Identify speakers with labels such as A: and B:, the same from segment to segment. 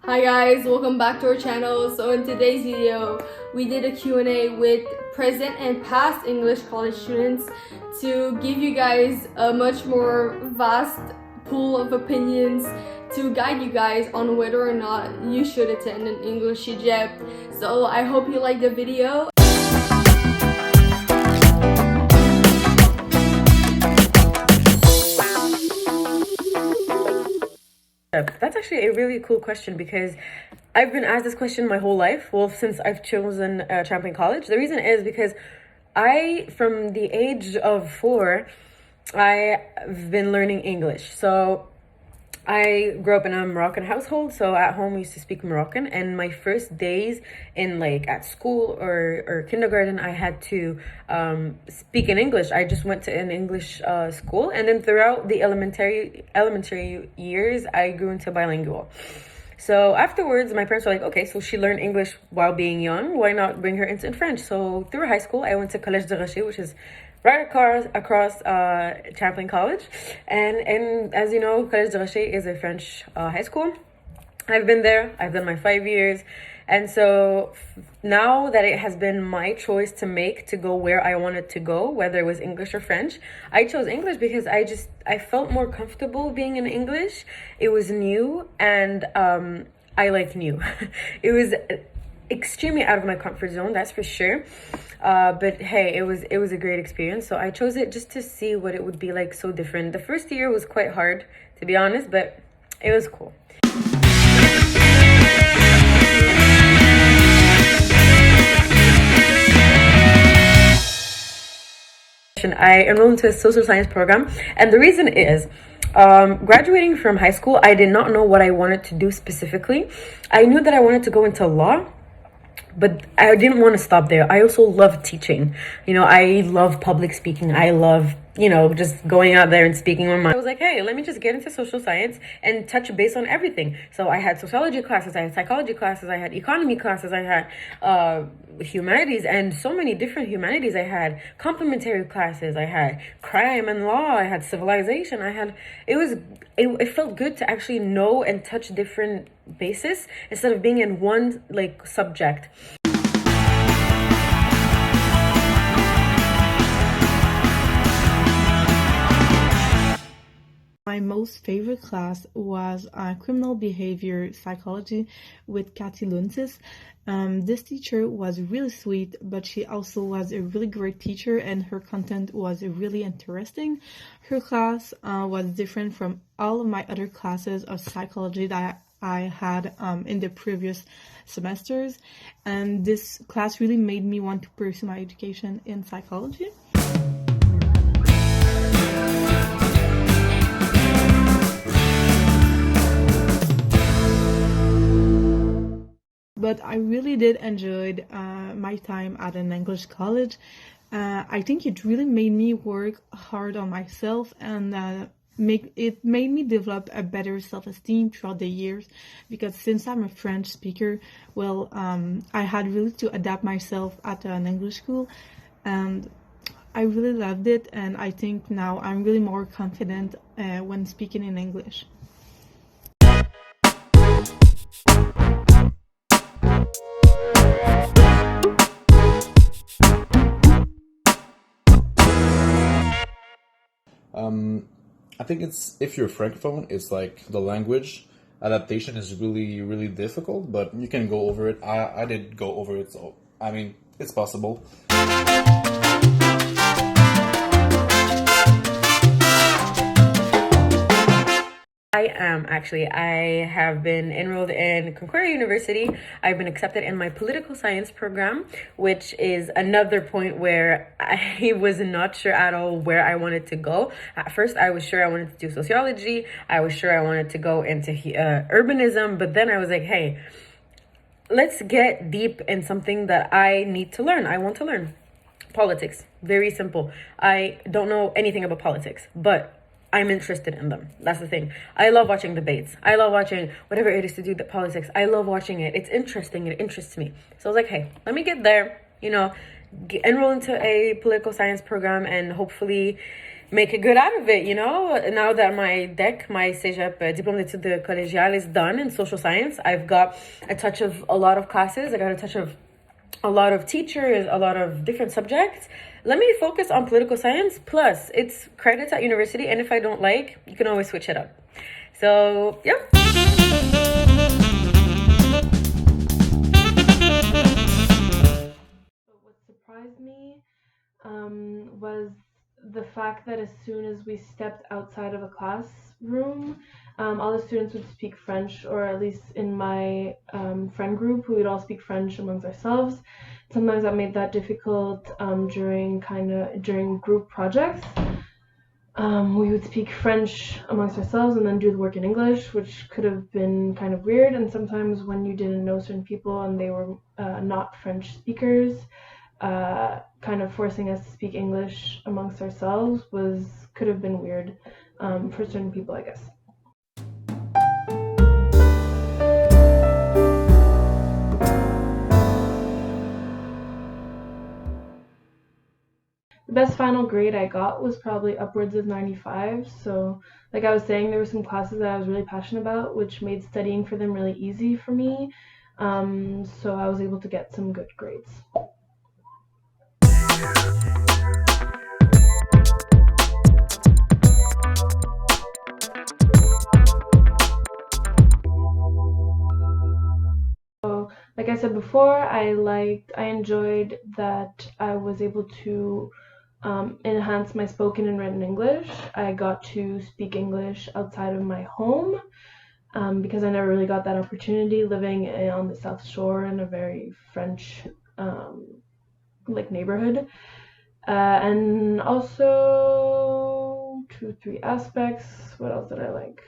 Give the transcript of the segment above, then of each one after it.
A: Hi guys, welcome back to our channel. So in today's video, we did a Q&A with present and past English college students to give you guys a much more vast pool of opinions to guide you guys on whether or not you should attend an English Cegep. So I hope you like the video.
B: That's actually a really cool question because I've been asked this question my whole life. Well, since I've chosen Champlain College. The reason is because from the age of 4, I've been learning English. So I grew up in a Moroccan household, so at home we used to speak Moroccan, and my first days in at school or kindergarten, I had to speak in English. I just went to an English school, and then throughout the elementary years, I grew into bilingual. So afterwards, my parents were like, okay, so she learned English while being young, why not bring her into French? So through high school, I went to Collège de Rocher, which is right across Champlain College. And as you know, Collège de Rocher is a French high school. I've been there. I've done my 5 years. And so now that it has been my choice to make to go where I wanted to go, whether it was English or French, I chose English because I felt more comfortable being in English. It was new, and I like new. It was extremely out of my comfort zone, that's for sure. But hey, it was a great experience. So I chose it just to see what it would be like, so different. The first year was quite hard, to be honest, but it was cool. I enrolled into a social science program, and the reason is graduating from high school, I did not know what I wanted to do specifically. I knew that I wanted to go into law, but I didn't want to stop there. I also love teaching. I love public speaking. I love, just going out there and speaking my mind. I was like, hey, let me just get into social science and touch base on everything. So I had sociology classes, I had psychology classes, I had economy classes, I had humanities, and so many different humanities. I had complementary classes, I had crime and law, I had civilization, it felt good to actually know and touch different bases instead of being in one subject.
C: My most favorite class was criminal behavior psychology with Cathy Luntis. This teacher was really sweet, but she also was a really great teacher, and her content was really interesting. Her class was different from all of my other classes of psychology that I had in the previous semesters, and this class really made me want to pursue my education in psychology. But I really did enjoy my time at an English college. I think it really made me work hard on myself, and it made me develop a better self-esteem throughout the years, because since I'm a French speaker, I had really to adapt myself at an English school, and I really loved it, and I think now I'm really more confident when speaking in English.
D: I think if you're a francophone, it's like the language adaptation is really, really difficult, but you can go over it. I did go over it, so I mean, it's possible.
B: I am actually. I have been enrolled in Concordia University. I've been accepted in my political science program, which is another point where I was not sure at all where I wanted to go. At first, I was sure I wanted to do sociology. I was sure I wanted to go into urbanism, but then I was like, hey, let's get deep in something that I need to learn. I want to learn politics. Very simple. I don't know anything about politics, but I'm interested in them. That's the thing. I love watching debates. I love watching whatever it is to do with politics. I love watching it. It's interesting. It interests me. So I was like, hey, let me get there, enroll into a political science program and hopefully make a good out of it, you know? Now that my DEC, my Cegep Diplôme d'études collégiales is done in social science, I've got a touch of a lot of classes. I got a touch of a lot of teachers, a lot of different subjects. Let me focus on political science. Plus, it's credits at university, and if I don't like, you can always switch it up. So, yeah.
A: What surprised me was the fact that as soon as we stepped outside of a classroom, all the students would speak French, or at least in my friend group, we would all speak French amongst ourselves. Sometimes that made that difficult during group projects. We would speak French amongst ourselves and then do the work in English, which could have been kind of weird. And sometimes when you didn't know certain people and they were not French speakers, kind of forcing us to speak English amongst ourselves could have been weird for certain people, I guess. The best final grade I got was probably upwards of 95. So like I was saying, there were some classes that I was really passionate about, which made studying for them really easy for me. So I was able to get some good grades. So, like I said before, I enjoyed that I was able to enhance my spoken and written English. I got to speak English outside of my home because I never really got that opportunity living on the South Shore in a very French neighborhood. And also 2-3 aspects. What else did I like?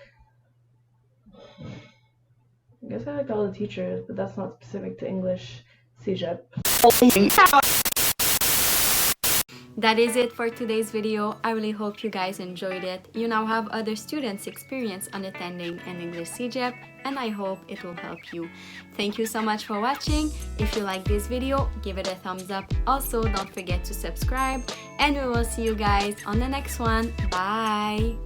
A: I guess I liked all the teachers, but that's not specific to English Cegep.
E: That is it for today's video. I really hope you guys enjoyed it. You now have other students' experience on attending an English Cegep, and I hope it will help you. Thank you so much for watching. If you like this video, give it a thumbs up. Also, don't forget to subscribe, and we will see you guys on the next one. Bye!